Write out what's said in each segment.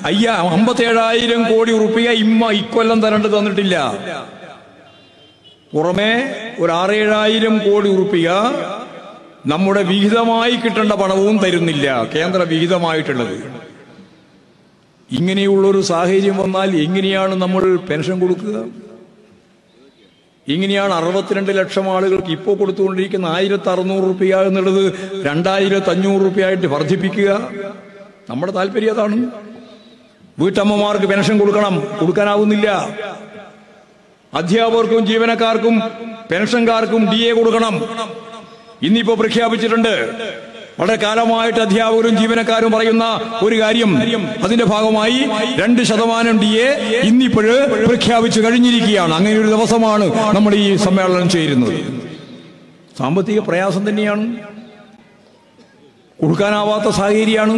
57,000 കോടി റുപ്യ ഇക്കൊല്ലം തന്നിട്ടില്ല. പുറമെ ഒരു 6,000-7,000 കോടി റുപ്യ നമ്മുടെ വിഹിതമായി കിട്ടേണ്ട പണവും തരുന്നില്ല, കേന്ദ്ര വിഹിതമായിട്ടുള്ളത്. ഇങ്ങനെയുള്ളൊരു സാഹചര്യം വന്നാൽ എങ്ങനെയാണ് നമ്മൾ പെൻഷൻ കൊടുക്കുക? ഇങ്ങനെയാണ് 62 ലക്ഷം ആളുകൾക്ക് ഇപ്പോൾ കൊടുത്തുകൊണ്ടിരിക്കുന്ന 1,600 റുപ്യ എന്നുള്ളത് 2,500 റുപ്യ ആയിട്ട് വർദ്ധിപ്പിക്കുക. നമ്മുടെ താല്പര്യം അതാണ്. വീട്ടമ്മമാർക്ക് പെൻഷൻ കൊടുക്കാനാവുന്നില്ല. അധ്യാപകർക്കും ജീവനക്കാർക്കും പെൻഷൻകാർക്കും DA കൊടുക്കണം. ഇന്നിപ്പോ പ്രഖ്യാപിച്ചിട്ടുണ്ട്. വളരെ കാലമായിട്ട് അധ്യാപകരും ജീവനക്കാരും പറയുന്ന ഒരു കാര്യം, അതിന്റെ ഭാഗമായി 2% DA ഇന്നിപ്പോഴ് പ്രഖ്യാപിച്ചു കഴിഞ്ഞിരിക്കുകയാണ്. അങ്ങനെ ഒരു ദിവസമാണ് നമ്മൾ ഈ സമ്മേളനം ചേരുന്നത്. സാമ്പത്തിക പ്രയാസം തന്നെയാണ്, കൊടുക്കാനാവാത്ത സാഹചര്യമാണ്.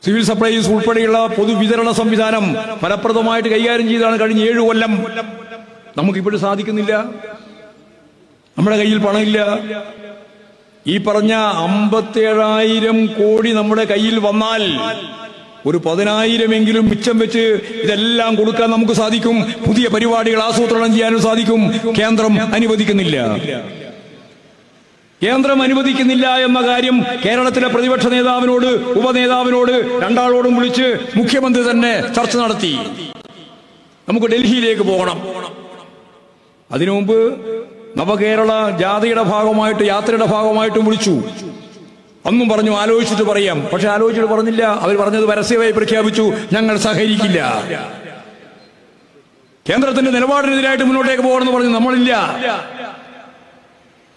സിവിൽ സപ്ലൈസ് ഉൾപ്പെടെയുള്ള പൊതുവിതരണ സംവിധാനം ഫലപ്രദമായിട്ട് കൈകാര്യം ചെയ്താണ് കഴിഞ്ഞ 7 കൊല്ലം. നമുക്കിപ്പോഴും സാധിക്കുന്നില്ല. നമ്മുടെ കയ്യിൽ പണമില്ല. ഈ പറഞ്ഞ 57,000 കോടി നമ്മുടെ കയ്യിൽ വന്നാൽ ഒരു 10,000 മിച്ചം വെച്ച് ഇതെല്ലാം കൊടുക്കാൻ നമുക്ക് സാധിക്കും. പുതിയ പരിപാടികൾ ആസൂത്രണം ചെയ്യാനും സാധിക്കും. കേന്ദ്രം അനുവദിക്കുന്നില്ല. കേന്ദ്രം അനുവദിക്കുന്നില്ല എന്ന കാര്യം കേരളത്തിലെ പ്രതിപക്ഷ നേതാവിനോട്, ഉപനേതാവിനോട്, രണ്ടാളോടും വിളിച്ച് മുഖ്യമന്ത്രി തന്നെ ചർച്ച നടത്തി. നമുക്ക് ഡൽഹിയിലേക്ക് പോകണം. അതിനു മുമ്പ് നവകേരള ജാഥയുടെ ഭാഗമായിട്ട്, യാത്രയുടെ ഭാഗമായിട്ടും വിളിച്ചു. അന്നും പറഞ്ഞു ആലോചിച്ചിട്ട് പറയാം. പക്ഷെ ആലോചിച്ചിട്ട് പറഞ്ഞില്ല. അവർ പറഞ്ഞത് പരസ്യമായി പ്രഖ്യാപിച്ചു, ഞങ്ങൾ സഹകരിക്കില്ല. കേന്ദ്രത്തിന്റെ നിലപാടിനെതിരായിട്ട് മുന്നോട്ടേക്ക് പോകണമെന്ന് പറഞ്ഞു. നമ്മളില്ല.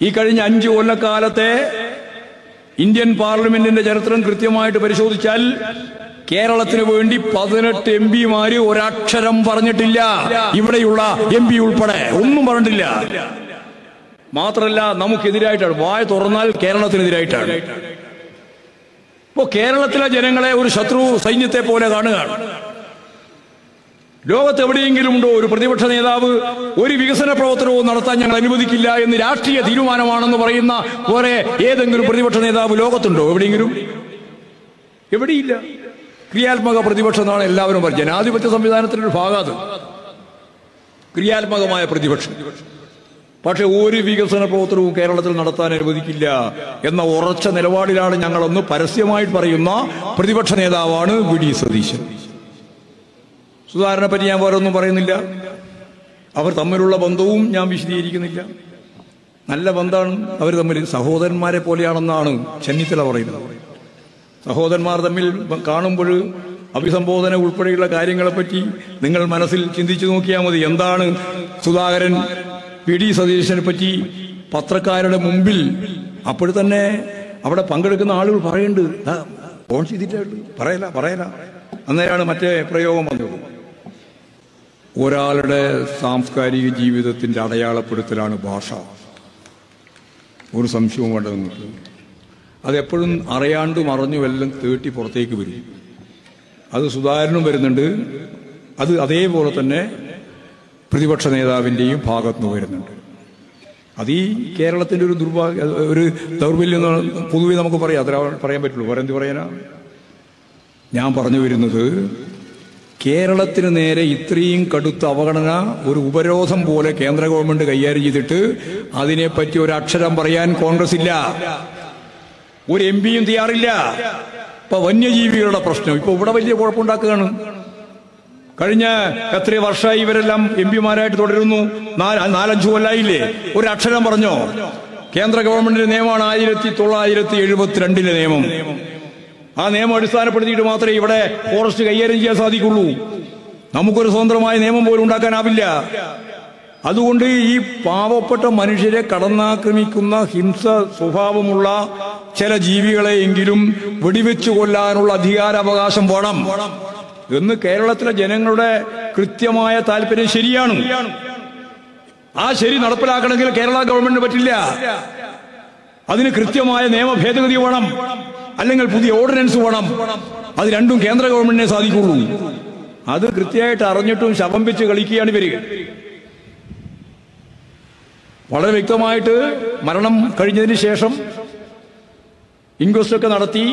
ഈ കഴിഞ്ഞ 5 കൊല്ലക്കാലത്തെ ഇന്ത്യൻ പാർലമെന്റിന്റെ ചരിത്രം കൃത്യമായിട്ട് പരിശോധിച്ചാൽ കേരളത്തിന് വേണ്ടി 18 MP ഒരക്ഷരം പറഞ്ഞിട്ടില്ല. ഇവിടെയുള്ള MP ഉൾപ്പെടെ ഒന്നും പറഞ്ഞിട്ടില്ല. മാത്രമല്ല, നമുക്കെതിരായിട്ടാണ്. വായ തുറന്നാൽ കേരളത്തിനെതിരായിട്ടാണ്. ഇപ്പോ കേരളത്തിലെ ജനങ്ങളെ ഒരു ശത്രു സൈന്യത്തെ പോലെ കാണുകയാണ്. ലോകത്ത് എവിടെയെങ്കിലും ഉണ്ടോ ഒരു പ്രതിപക്ഷ നേതാവ് ഒരു വികസന പ്രവർത്തനവും നടത്താൻ ഞങ്ങൾ അനുവദിക്കില്ല എന്ന് രാഷ്ട്രീയ തീരുമാനമാണെന്ന് പറയുന്ന പോലെ ഏതെങ്കിലും പ്രതിപക്ഷ നേതാവ് ലോകത്തുണ്ടോ? എവിടെയെങ്കിലും? എവിടെയില്ല. ക്രിയാത്മക പ്രതിപക്ഷം എന്നാണ് എല്ലാവരും പറയുന്നത്. ജനാധിപത്യ സംവിധാനത്തിന്റെ ഒരു ഭാഗം അത്, ക്രിയാത്മകമായ പ്രതിപക്ഷം. പക്ഷെ ഒരു വികസന പ്രവർത്തനവും കേരളത്തിൽ നടത്താൻ അനുവദിക്കില്ല എന്ന ഉറച്ച നിലപാടിലാണ് ഞങ്ങളൊന്ന് പരസ്യമായിട്ട് പറയുന്ന പ്രതിപക്ഷ നേതാവാണ് VD സതീശൻ. സുധാകരനെ പറ്റി ഞാൻ വേറൊന്നും പറയുന്നില്ല. അവർ തമ്മിലുള്ള ബന്ധവും ഞാൻ വിശദീകരിക്കുന്നില്ല. നല്ല ബന്ധമാണ് അവർ തമ്മിൽ. സഹോദരന്മാരെ പോലെയാണെന്നാണ് ചെന്നിത്തല പറയുന്നത്. സഹോദരന്മാർ തമ്മിൽ കാണുമ്പോൾ അഭിസംബോധന ഉൾപ്പെടെയുള്ള കാര്യങ്ങളെപ്പറ്റി നിങ്ങൾ മനസ്സിൽ ചിന്തിച്ചു നോക്കിയാൽ മതി. എന്താണ് സുധാകരൻ VD സതീശനെ പറ്റി പത്രക്കാരുടെ മുമ്പിൽ അപ്പോൾ തന്നെ അവിടെ പങ്കെടുക്കുന്ന ആളുകൾ പറയുന്നുണ്ട്, ഫോൺ ചെയ്തിട്ടായിട്ട് പറയല. അന്നേരമാണ് മറ്റേ പ്രയോഗം വന്നത്. ഒരാളുടെ സാംസ്കാരിക ജീവിതത്തിന്റെ അടയാളപ്പെടുത്തലാണ് ഭാഷ. ഒരു സംശയവും വേണ്ട നിങ്ങൾക്ക്. അതെപ്പോഴും അറിയാണ്ടും അറിഞ്ഞും എല്ലാം തേട്ടി പുറത്തേക്ക് വരും. അത് സുധാകരനും വരുന്നുണ്ട്. അത് അതേപോലെ തന്നെ പ്രതിപക്ഷ നേതാവിൻ്റെയും ഭാഗത്തുനിന്ന് വരുന്നുണ്ട്. അത് ഈ കേരളത്തിൻ്റെ ഒരു ദൗർബല്യം പൊതുവെ നമുക്ക് പറയാം. അത്ര പറയാൻ പറ്റുള്ളൂ. വേറെ എന്ത് പറയാനാ? ഞാൻ പറഞ്ഞു വരുന്നത്, കേരളത്തിന് നേരെ ഇത്രയും കടുത്ത അവഗണന ഒരു ഉപരോധം പോലെ കേന്ദ്ര ഗവൺമെന്റ് കൈകാര്യം ചെയ്തിട്ട് അതിനെപ്പറ്റി ഒരു അക്ഷരം പറയാൻ കോൺഗ്രസ് ഇല്ല. ഒരു MP യും തയ്യാറില്ല. ഇപ്പൊ വന്യജീവികളുടെ പ്രശ്നം ഇപ്പൊ ഇവിടെ വലിയ കുഴപ്പമുണ്ടാക്കുകയാണ്. കഴിഞ്ഞ എത്ര വർഷമായി ഇവരെല്ലാം MP മാരായിട്ട് തുടരുന്നു. 4-5 കൊല്ലായില്ലേ? ഒരു അക്ഷരം പറഞ്ഞോ? കേന്ദ്ര ഗവൺമെന്റിന്റെ നിയമമാണ് 1972 നിയമം. ആ നിയമം അടിസ്ഥാനപ്പെടുത്തിയിട്ട് മാത്രമേ ഇവിടെ ഫോറസ്റ്റ് കൈകാര്യം ചെയ്യാൻ സാധിക്കുള്ളൂ. നമുക്കൊരു സ്വതന്ത്രമായ നിയമം പോലും ഉണ്ടാക്കാനാവില്ല. അതുകൊണ്ട് ഈ പാവപ്പെട്ട മനുഷ്യരെ കടന്നാക്രമിക്കുന്ന ഹിംസ സ്വഭാവമുള്ള ചില ജീവികളെയെങ്കിലും വെടിവെച്ചു കൊല്ലാനുള്ള അധികാരാവകാശം വേണം എന്ന് കേരളത്തിലെ ജനങ്ങളുടെ കൃത്യമായ താല്പര്യം ശരിയാണ്. ആ ശരി നടപ്പിലാക്കണമെങ്കിൽ കേരള ഗവൺമെന്റിന് പറ്റില്ല. അതിന് കൃത്യമായ നിയമ ഭേദഗതി വേണം, അല്ലെങ്കിൽ പുതിയ ഓർഡിനൻസ് വേണം. അത് രണ്ടും കേന്ദ്ര ഗവൺമെന്റിനെ സാധിക്കുള്ളൂ. അത് കൃത്യമായിട്ട് അറിഞ്ഞിട്ടും ശവം വെച്ച് കളിക്കുകയാണ് ഇവര്. വളരെ വ്യക്തമായിട്ട് മരണം കഴിഞ്ഞതിന് ശേഷം ഇൻക്വസ്റ്റ് ഒക്കെ നടത്തി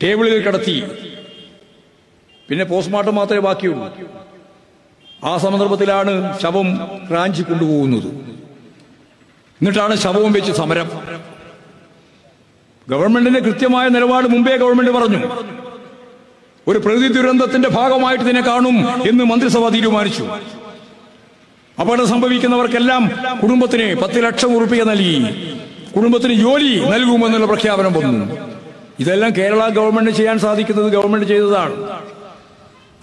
ടേബിളിൽ കിടത്തി. പിന്നെ പോസ്റ്റ്മോർട്ടം മാത്രമേ ബാക്കിയുള്ളൂ. ആ സന്ദർഭത്തിലാണ് ശവം റാഞ്ചി കൊണ്ടുപോകുന്നത്. എന്നിട്ടാണ് ശവവും വെച്ച് സമരം. ഗവൺമെന്റിന്റെ കൃത്യമായ നിലപാട് മുമ്പേ ഗവൺമെന്റ് പറഞ്ഞു. ഒരു പ്രകൃതി ദുരന്തത്തിന്റെ ഭാഗമായിട്ട് ഇതിനെ കാണും എന്ന് മന്ത്രിസഭ തീരുമാനിച്ചു. അപകടം സംഭവിക്കുന്നവർക്കെല്ലാം കുടുംബത്തിന് 10 ലക്ഷം രൂപ നൽകി, കുടുംബത്തിന് ജോലി നൽകുമെന്നുള്ള പ്രഖ്യാപനം വന്നു. ഇതെല്ലാം കേരള ഗവൺമെന്റ് ചെയ്യാൻ സാധിക്കുന്നത് ഗവൺമെന്റ് ചെയ്തതാണ്.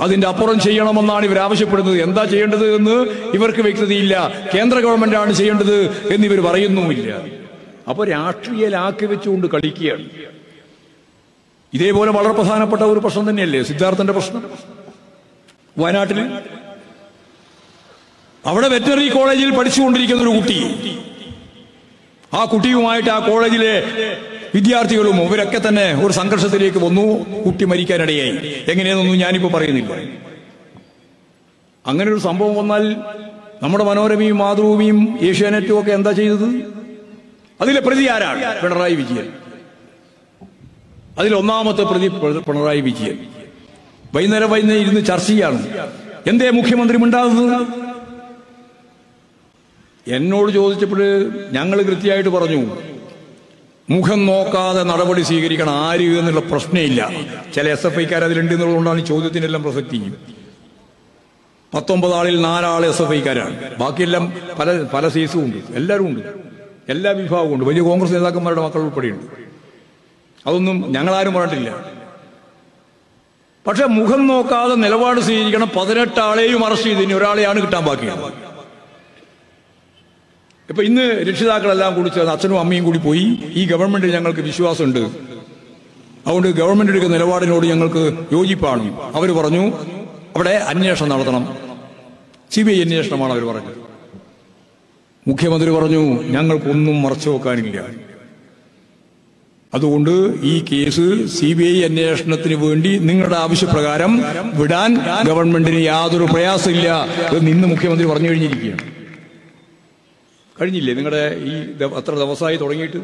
അതിന്റെ അപ്പുറം ചെയ്യണമെന്നാണ് ഇവർ ആവശ്യപ്പെടുന്നത്. എന്താ ചെയ്യേണ്ടത് എന്ന് ഇവർക്ക് വ്യക്തതയില്ല. കേന്ദ്ര ഗവൺമെന്റാണ് ചെയ്യേണ്ടത് എന്നിവർ പറയുന്നുമില്ല. അപ്പൊ രാഷ്ട്രീയ ലാക്കി വെച്ചുകൊണ്ട് കളിക്കുകയാണ്. ഇതേപോലെ വളരെ പ്രധാനപ്പെട്ട ഒരു പ്രശ്നം തന്നെയല്ലേ സിദ്ധാർത്ഥന്റെ പ്രശ്നം. വയനാട്ടിൽ അവിടെ വെറ്ററിനറി കോളേജിൽ പഠിച്ചുകൊണ്ടിരിക്കുന്ന ഒരു കുട്ടി, ആ കുട്ടിയുമായിട്ട് ആ കോളേജിലെ വിദ്യാർത്ഥികളും ഇവരൊക്കെ തന്നെ ഒരു സംഘർഷത്തിലേക്ക് വന്നു. കുട്ടി മരിക്കാനിടയായി. എങ്ങനെയെന്നൊന്നും ഞാനിപ്പോ പറയുന്നില്ല. അങ്ങനെ ഒരു സംഭവം വന്നാൽ നമ്മുടെ മനോരമയും മാതൃഭൂമിയും ഏഷ്യാനെറ്റും ഒക്കെ എന്താ ചെയ്തത്? അതിലെ പ്രതി ആരാണ്? പിണറായി വിജയൻ. അതിൽ ഒന്നാമത്തെ പ്രതി പിണറായി വിജയൻ. വൈകുന്നേരം ഇരുന്ന് ചർച്ച ചെയ്യാണ്. എന്തേ മുഖ്യമന്ത്രി മിണ്ടാകുന്നത്? എന്നോട് ചോദിച്ചപ്പോൾ ഞങ്ങൾ കൃത്യമായിട്ട് പറഞ്ഞു, മുഖം നോക്കാതെ നടപടി സ്വീകരിക്കണം. ആര് എന്നുള്ള പ്രശ്നമില്ല. ചില SFIക്കാർ അതിലുണ്ട് എന്നുള്ളതുകൊണ്ടാണ് ഈ ചോദ്യത്തിനെല്ലാം പ്രസക്തി. 19 ആളിൽ 4 ആൾ SFIക്കാരാണ്. ബാക്കിയെല്ലാം പല സീസും ഉണ്ട്. എല്ലാവരും ഉണ്ട്, എല്ലാ വിഭാഗവും ഉണ്ട്. വലിയ കോൺഗ്രസ് നേതാക്കന്മാരുടെ മക്കൾ ഉൾപ്പെടെയുണ്ട്. അതൊന്നും ഞങ്ങളാരും പറഞ്ഞിട്ടില്ല. പക്ഷെ മുഖം നോക്കാതെ നിലപാട് സ്വീകരിക്കണം. 18 ആളെയും അറസ്റ്റ് ചെയ്ത് ഇനി ഒരാളെയാണ് കിട്ടാൻ ബാക്കിയാണ്. ഇപ്പൊ ഇന്ന് രക്ഷിതാക്കളെല്ലാം കൂടി ചേർന്ന് അച്ഛനും അമ്മയും കൂടി പോയി, ഈ ഗവൺമെന്റിൽ ഞങ്ങൾക്ക് വിശ്വാസമുണ്ട്, അതുകൊണ്ട് ഗവൺമെന്റ് എടുക്കുന്ന നിലപാടിനോട് ഞങ്ങൾക്ക് യോജിപ്പാണ്. അവർ പറഞ്ഞു അവിടെ അന്വേഷണം നടത്തണം, CBI അന്വേഷണമാണ് അവർ പറഞ്ഞത്. മുഖ്യമന്ത്രി പറഞ്ഞു ഞങ്ങൾക്കൊന്നും മറച്ചു വെക്കാനില്ല, അതുകൊണ്ട് ഈ കേസ് CBI അന്വേഷണത്തിന് വേണ്ടി നിങ്ങളുടെ ആവശ്യപ്രകാരം വിടാൻ ഗവൺമെന്റിന് യാതൊരു പ്രയാസമില്ല എന്ന് ഇന്ന് മുഖ്യമന്ത്രി പറഞ്ഞു കഴിഞ്ഞിരിക്കുകയാണ്. കഴിഞ്ഞില്ലേ നിങ്ങളുടെ ഈ അത്ര ദിവസമായി തുടങ്ങിയിട്ട്?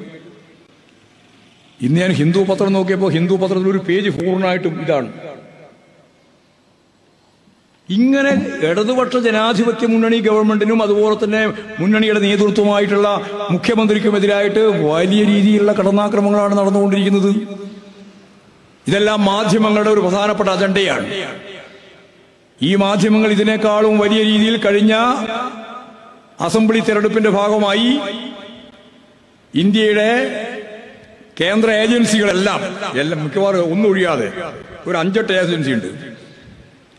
ഇന്ന് ഞാൻ ഹിന്ദു പത്രം നോക്കിയപ്പോൾ ഹിന്ദു പത്രത്തിൽ ഒരു പേജ് പൂർണ്ണമായിട്ടും ഇതാണ്. ഇങ്ങനെ ഇടതുപക്ഷ ജനാധിപത്യ മുന്നണി ഗവൺമെന്റിനും അതുപോലെ തന്നെ മുന്നണിയുടെ നേതൃത്വമായിട്ടുള്ള മുഖ്യമന്ത്രിക്കുമെതിരായിട്ട് വലിയ രീതിയിലുള്ള കടന്നാക്രമങ്ങളാണ് നടന്നുകൊണ്ടിരിക്കുന്നത്. ഇതെല്ലാം മാധ്യമങ്ങളുടെ ഒരു പ്രധാനപ്പെട്ട അജണ്ടയാണ്. ഈ മാധ്യമങ്ങൾ ഇതിനേക്കാളും വലിയ രീതിയിൽ കഴിഞ്ഞ അസംബ്ലി തെരഞ്ഞെടുപ്പിന്റെ ഭാഗമായി ഇന്ത്യയുടെ കേന്ദ്ര ഏജൻസികളെല്ലാം മിക്കവാറും ഒന്നൊഴിയാതെ ഒരു 5-8 ഏജൻസി ഉണ്ട്.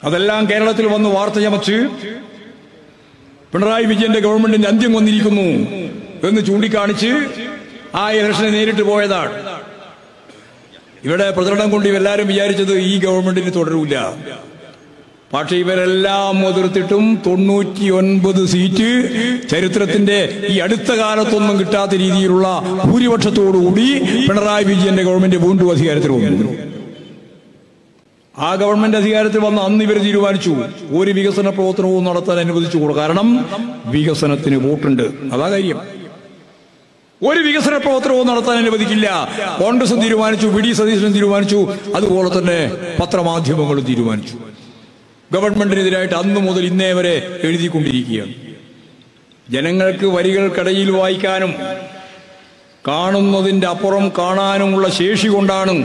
അതെല്ലാം കേരളത്തിൽ വന്ന് വാർത്ത ചമച്ച് പിണറായി വിജയന്റെ ഗവൺമെന്റിന്റെ അന്ത്യം വന്നിരിക്കുന്നു എന്ന് ചൂണ്ടിക്കാണിച്ച് ആ ഇലക്ഷനെ നേരിട്ട് പോയതാണ്. ഇവിടെ പ്രചരണം കൊണ്ട് ഇവരെല്ലാവരും വിചാരിച്ചത് ഈ ഗവൺമെന്റിന് തുടരൂല. പക്ഷെ ഇവരെല്ലാം എതിർത്തിട്ടും 99 സീറ്റ് ചരിത്രത്തിന്റെ ഈ അടുത്ത കാലത്തൊന്നും കിട്ടാത്ത രീതിയിലുള്ള ഭൂരിപക്ഷത്തോടുകൂടി പിണറായി വിജയന്റെ ഗവൺമെന്റ് വീണ്ടും അധികാരത്തിൽ വന്നു. ആ ഗവൺമെന്റ് അധികാരത്തിൽ വന്ന അന്ന് ഇവർ തീരുമാനിച്ചു ഒരു വികസന പ്രവർത്തനവും നടത്താൻ അനുവദിച്ചുകൂടും. കാരണം വികസനത്തിന് വോട്ടുണ്ട്. അതാ കാര്യം. ഒരു വികസന പ്രവർത്തനവും നടത്താൻ അനുവദിക്കില്ല. കോൺഗ്രസും തീരുമാനിച്ചു, VD സതീശനും തീരുമാനിച്ചു, അതുപോലെ തന്നെ പത്രമാധ്യമങ്ങളും തീരുമാനിച്ചു. ഗവൺമെന്റിനെതിരായിട്ട് അന്നു മുതൽ ഇന്നേ വരെ എഴുതിക്കൊണ്ടിരിക്കുകയാണ്. ജനങ്ങൾക്ക് വരികൾക്കിടയിൽ വായിക്കാനും കാണുന്നതിന്റെ അപ്പുറം കാണാനുമുള്ള ശേഷി കൊണ്ടാണ്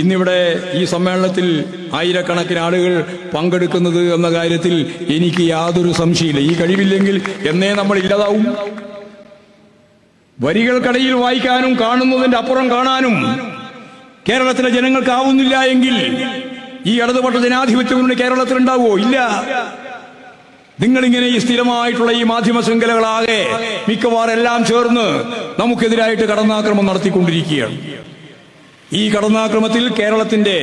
ഇന്നിവിടെ ഈ സമ്മേളനത്തിൽ ആയിരക്കണക്കിന് ആളുകൾ പങ്കെടുക്കുന്നത് എന്ന കാര്യത്തിൽ എനിക്ക് യാതൊരു സംശയമില്ല. ഈ കഴിവില്ലെങ്കിൽ എന്നേ നമ്മൾ ഇല്ലാതാവും. വരികൾക്കിടയിൽ വായിക്കാനും കാണുന്നതിന്റെ അപ്പുറം കാണാനും കേരളത്തിലെ ജനങ്ങൾക്കാവുന്നില്ല എങ്കിൽ ഈ ഇടതുപക്ഷ ജനാധിപത്യം കേരളത്തിൽ ഉണ്ടാവുമോ? ഇല്ല. നിങ്ങളിങ്ങനെ ഈ സ്ഥിരമായിട്ടുള്ള ഈ മാധ്യമ ശൃംഖലകളാകെ മിക്കവാറും എല്ലാം ചേർന്ന് നമുക്കെതിരായിട്ട് കടന്നാക്രമണം നടത്തിക്കൊണ്ടിരിക്കുകയാണ്. ഈ കടന്നാക്രമത്തിൽ കേരളത്തിന്റെ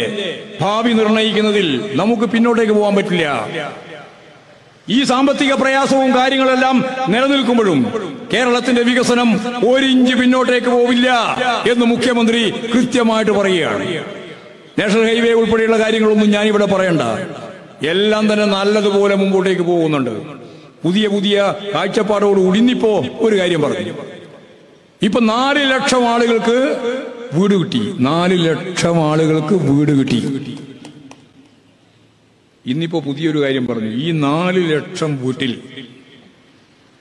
ഭാവി നിർണയിക്കുന്നതിൽ നമുക്ക് പിന്നോട്ടേക്ക് പോകാൻ പറ്റില്ല. ഈ സാമ്പത്തിക പ്രയാസവും കാര്യങ്ങളെല്ലാം നിലനിൽക്കുമ്പോഴും കേരളത്തിന്റെ വികസനം 1 ഇഞ്ച് പിന്നോട്ടേക്ക് പോവില്ല എന്ന് മുഖ്യമന്ത്രി കൃത്യമായിട്ട് പറയുകയാണ്. നാഷണൽ ഹൈവേ ഉൾപ്പെടെയുള്ള കാര്യങ്ങളൊന്നും ഞാനിവിടെ പറയണ്ട. എല്ലാം തന്നെ നല്ലതുപോലെ മുമ്പോട്ടേക്ക് പോകുന്നുണ്ട്. പുതിയ പുതിയ കാഴ്ചപ്പാടോട് ഉടിഞ്ഞിപ്പോ ഒരു കാര്യം പറഞ്ഞു. ഇപ്പൊ 4 ലക്ഷം ആളുകൾക്ക് വീട് കിട്ടി. 4 ലക്ഷം ആളുകൾക്ക് വീട് കിട്ടി. ഇന്നിപ്പോ പുതിയൊരു കാര്യം പറഞ്ഞു. ഈ 4 ലക്ഷം വീട്ടിൽ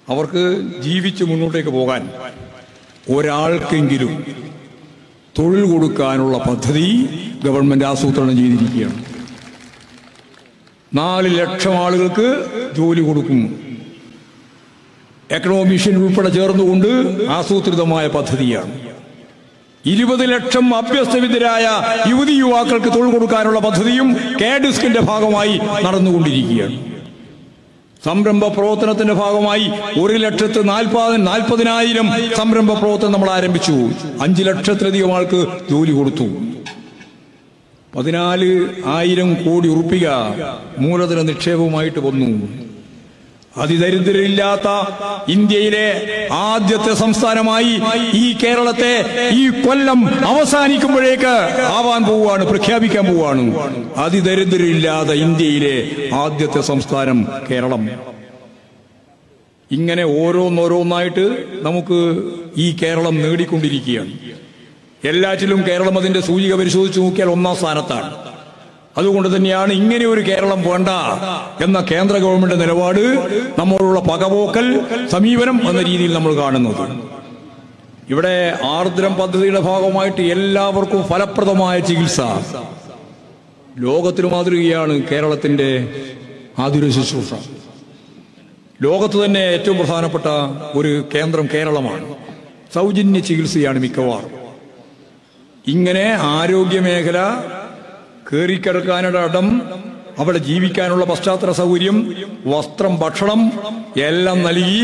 അവർക്ക് ജീവിച്ച് മുന്നോട്ടേക്ക് പോകാൻ ഒരാൾക്കെങ്കിലും തൊഴിൽ കൊടുക്കാനുള്ള പദ്ധതി ഗവൺമെന്റ് ആസൂത്രണം ചെയ്തിരിക്കുകയാണ്. 4 ലക്ഷം ആളുകൾക്ക് ജോലി കൊടുക്കും. എക്കണോമിഷ്യൻ ഉൾപ്പെടെ ചേർന്നുകൊണ്ട് ആസൂത്രിതമായ പദ്ധതിയാണ്. 20 ലക്ഷം അഭ്യസ്തവിദ്യരായ യുവതി യുവാക്കൾക്ക് തൊഴിൽ കൊടുക്കാനുള്ള പദ്ധതിയും കാഡിസ്കിന്റെ ഭാഗമായി നടന്നുകൊണ്ടിരിക്കുകയാണ്. സംരംഭ പ്രവർത്തനത്തിന്റെ ഭാഗമായി 1,40,000 സംരംഭ പ്രവർത്തനം നമ്മൾ ആരംഭിച്ചു. 5 ലക്ഷത്തിലധികം ആൾക്ക് ജോലി കൊടുത്തു. 14,000 കോടി ഉറുപ്പിക മൂലധന നിക്ഷേപവുമായിട്ട് വന്നു. അതിദരിദ്രരില്ലാത്ത ഇന്ത്യയിലെ ആദ്യത്തെ സംസ്ഥാനമായി ഈ കേരളത്തെ ഈ കൊല്ലം അവസാനിക്കുമ്പോഴേക്ക് ആവാൻ പോവുകയാണ്, പ്രഖ്യാപിക്കാൻ പോവുകയാണ്. അതിദരിദ്രരില്ലാത്ത ഇന്ത്യയിലെ ആദ്യത്തെ സംസ്ഥാനം കേരളം. ഇങ്ങനെ ഓരോന്നോരോന്നായിട്ട് നമുക്ക് ഈ കേരളം നേടിക്കൊണ്ടിരിക്കുകയാണ്. എല്ലാറ്റിലും കേരളം അതിന്റെ സൂചിക പരിശോധിച്ച് നോക്കിയാൽ 1ാം സ്ഥാനത്താണ്. അതുകൊണ്ട് തന്നെയാണ് ഇങ്ങനെ ഒരു കേരളം വേണ്ട എന്ന കേന്ദ്ര ഗവൺമെന്റ് നിലപാട്, നമ്മളുള്ള പകപോക്കൽ സമീപനം എന്ന രീതിയിൽ നമ്മൾ കാണുന്നത്. ഇവിടെ ആർദ്രം പദ്ധതിയുടെ ഭാഗമായിട്ട് എല്ലാവർക്കും ഫലപ്രദമായ ചികിത്സ. ലോകത്തിന് മാതൃകയാണ് കേരളത്തിന്റെ ആതുര ശുശ്രൂഷ. ലോകത്ത് തന്നെ ഏറ്റവും പ്രധാനപ്പെട്ട ഒരു കേന്ദ്രം കേരളമാണ്. സൗജന്യ ചികിത്സയാണ് മിക്കവാറും. ഇങ്ങനെ ആരോഗ്യ മേഖല, കയറിക്കിടക്കാനിടം, അവിടെ ജീവിക്കാനുള്ള പശ്ചാത്തല സൗകര്യം, വസ്ത്രം, ഭക്ഷണം എല്ലാം നൽകി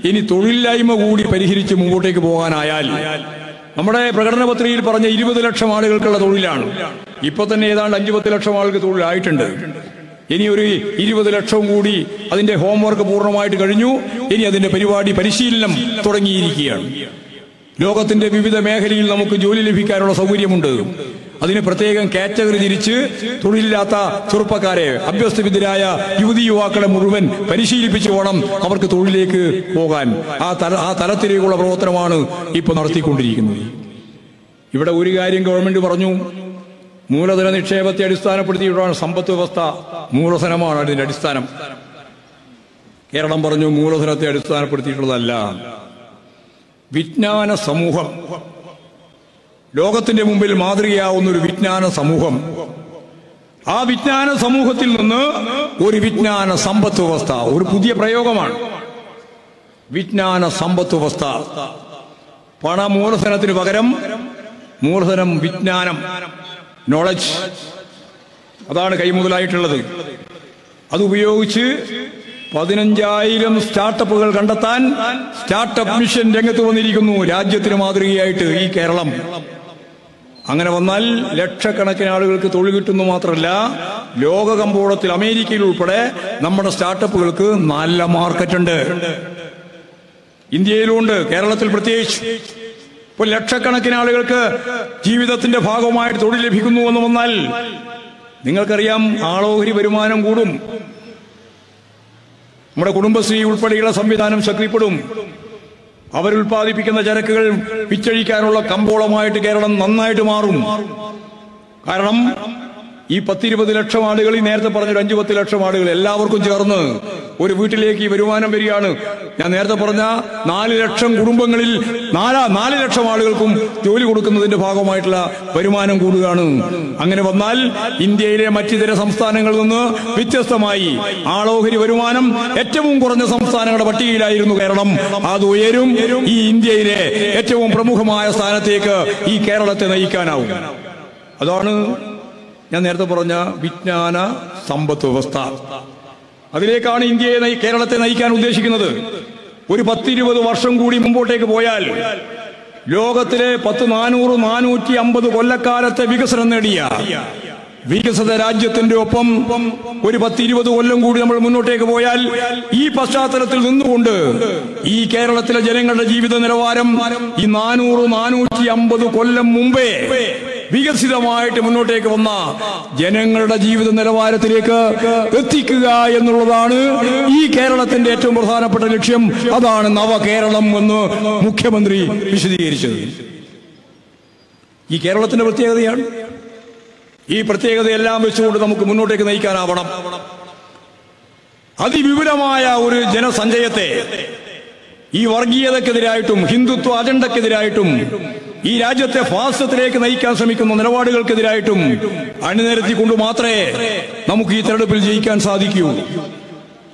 ഇനി തൊഴിലില്ലായ്മ കൂടി പരിഹരിച്ച് മുമ്പോട്ടേക്ക് പോകാനായാൽ, നമ്മുടെ പ്രകടന പത്രികയിൽ പറഞ്ഞ 20 ലക്ഷം ആളുകൾക്കുള്ള തൊഴിലാണ്. ഇപ്പൊ തന്നെ ഏതാണ്ട് 50 ലക്ഷം ആൾക്ക് തൊഴിലായിട്ടുണ്ട്. ഇനി ഒരു 20 ലക്ഷവും കൂടി അതിന്റെ ഹോംവർക്ക് പൂർണ്ണമായിട്ട് കഴിഞ്ഞു. ഇനി അതിന്റെ പരിശീലനം തുടങ്ങിയിരിക്കുകയാണ്. ലോകത്തിന്റെ വിവിധ മേഖലയിൽ നമുക്ക് ജോലി ലഭിക്കാനുള്ള സൗകര്യമുണ്ട്. അതിന് പ്രത്യേകം കാറ്റഗറി തിരിച്ച് തൊഴിലില്ലാത്ത ചെറുപ്പക്കാരെ, അഭ്യസ്തവിദ്യരായ യുവതി യുവാക്കളെ മുഴുവൻ പരിശീലിപ്പിച്ചു വേണം അവർക്ക് തൊഴിലേക്ക് പോകാൻ. ആ തലത്തിലേക്കുള്ള പ്രവർത്തനമാണ് ഇപ്പൊ നടത്തിക്കൊണ്ടിരിക്കുന്നത്. ഇവിടെ ഒരു കാര്യം ഗവൺമെന്റ് പറഞ്ഞു, മൂലധന നിക്ഷേപത്തെ അടിസ്ഥാനപ്പെടുത്തിയിട്ടുള്ള സമ്പദ് വ്യവസ്ഥ. മൂലധനമാണ് അതിന്റെ അടിസ്ഥാനം. കേരളം പറഞ്ഞു മൂലധനത്തെ അടിസ്ഥാനപ്പെടുത്തിയിട്ടുള്ളതല്ല. വിജ്ഞാന സമൂഹം, ലോകത്തിന്റെ മുമ്പിൽ മാതൃകയാവുന്ന ഒരു വിജ്ഞാന സമൂഹം. ആ വിജ്ഞാന സമൂഹത്തിൽ നിന്ന് ഒരു വിജ്ഞാന സമ്പദ് വ്യവസ്ഥ, ഒരു പുതിയ പ്രയോഗമാണ് വിജ്ഞാന സമ്പദ് വ്യവസ്ഥ. മൂലധനത്തിന് പകരം മൂലധനം വിജ്ഞാനം, നോളജ്, അതാണ് കൈമുതലായിട്ടുള്ളത്. അതുപയോഗിച്ച് 15,000 സ്റ്റാർട്ടപ്പുകൾ കണ്ടെത്താൻ സ്റ്റാർട്ടപ്പ് മിഷൻ രംഗത്ത് വന്നിരിക്കുന്നു. രാജ്യത്തിന് മാതൃകയായിട്ട് ഈ കേരളം. അങ്ങനെ വന്നാൽ ലക്ഷക്കണക്കിന് ആളുകൾക്ക് തൊഴിൽ കിട്ടുന്നു മാത്രമല്ല, ലോക കമ്പോളത്തിൽ അമേരിക്കയിൽ ഉൾപ്പെടെ നമ്മുടെ സ്റ്റാർട്ടപ്പുകൾക്ക് നല്ല മാർക്കറ്റുണ്ട്. ഇന്ത്യയിലുണ്ട്, കേരളത്തിൽ പ്രത്യേകിച്ച്. ഇപ്പോൾ ലക്ഷക്കണക്കിന് ആളുകൾക്ക് ജീവിതത്തിന്റെ ഭാഗമായിട്ട് തൊഴിൽ ലഭിക്കുന്നു എന്ന് വന്നാൽ നിങ്ങൾക്കറിയാം, ആളോഹരി വരുമാനം കൂടും. നമ്മുടെ കുടുംബശ്രീ ഉൾപ്പെടെയുള്ള സംവിധാനം ശക്തിപ്പെടും. അവരുൽപാദിപ്പിക്കുന്ന ചരക്കുകൾ വിറ്റഴിക്കാനുള്ള കമ്പോളമായിട്ട് കേരളം നന്നായിട്ട് മാറും. കാരണം ഈ 10-20 ലക്ഷം ആളുകൾ, ഈ നേരത്തെ പറഞ്ഞൊരു 5-10 ലക്ഷം ആളുകൾ എല്ലാവർക്കും ചേർന്ന് ഒരു വീട്ടിലേക്ക് ഈ വരുമാനം വരികയാണ്. ഞാൻ നേരത്തെ പറഞ്ഞ 4 ലക്ഷം കുടുംബങ്ങളിൽ 4 ലക്ഷം ആളുകൾക്കും ജോലി കൊടുക്കുന്നതിന്റെ ഭാഗമായിട്ടുള്ള വരുമാനം കൂടുകയാണ്. അങ്ങനെ വന്നാൽ ഇന്ത്യയിലെ മറ്റിതര സംസ്ഥാനങ്ങളിൽ നിന്ന് വ്യത്യസ്തമായി ആളോഹരി വരുമാനം ഏറ്റവും കുറഞ്ഞ സംസ്ഥാനങ്ങളുടെ പട്ടികയിലായിരുന്നു കേരളം. അത് ഉയരും. ഈ ഇന്ത്യയിലെ ഏറ്റവും പ്രമുഖമായ സ്ഥാനത്തേക്ക് ഈ കേരളത്തെ നയിക്കാനാവും. അതാണ് ഞാൻ നേരത്തെ പറഞ്ഞ വിജ്ഞാന സമ്പദ് വ്യവസ്ഥ. അതിലേക്കാണ് ഇന്ത്യയെ, കേരളത്തെ നയിക്കാൻ ഉദ്ദേശിക്കുന്നത്. ഒരു 10-20 വർഷം കൂടി മുമ്പോട്ടേക്ക് പോയാൽ ലോകത്തിലെ 450 കൊല്ലക്കാലത്തെ വികസനം നേടിയ വികസിത രാജ്യത്തിന്റെ ഒപ്പം ഒരു 10-20 കൊല്ലം കൂടി നമ്മൾ മുന്നോട്ടേക്ക് പോയാൽ ഈ പശ്ചാത്തലത്തിൽ നിന്നുകൊണ്ട് ഈ കേരളത്തിലെ ജനങ്ങളുടെ ജീവിത നിലവാരം ഈ 450 കൊല്ലം മുമ്പേ വികസിതമായിട്ട് മുന്നോട്ടേക്ക് വന്ന ജനങ്ങളുടെ ജീവിത നിലവാരത്തിലേക്ക് എത്തിക്കുക എന്നുള്ളതാണ് ഈ കേരളത്തിന്റെ ഏറ്റവും പ്രധാനപ്പെട്ട ലക്ഷ്യം. അതാണ് നവകേരളം എന്ന് മുഖ്യമന്ത്രി വിശദീകരിച്ചത്. ഈ കേരളത്തിന്റെ പ്രത്യേകതയാണ്. ഈ പ്രത്യേകതയെല്ലാം വെച്ചുകൊണ്ട് നമുക്ക് മുന്നോട്ടേക്ക് നയിക്കാനാവണം. അതിവിപുലമായ ഒരു ജനസഞ്ചയത്തെ ഈ വർഗീയതക്കെതിരായിട്ടും ഹിന്ദുത്വ അജണ്ടക്കെതിരായിട്ടും ഈ രാജ്യത്തെ ഫാസിസത്തിലേക്ക് നയിക്കാൻ ശ്രമിക്കുന്ന നിലപാടുകൾക്കെതിരായിട്ടും അണിനിരത്തിക്കൊണ്ട് മാത്രമേ നമുക്ക് ഈ തെരഞ്ഞെടുപ്പിൽ ജയിക്കാൻ സാധിക്കൂ.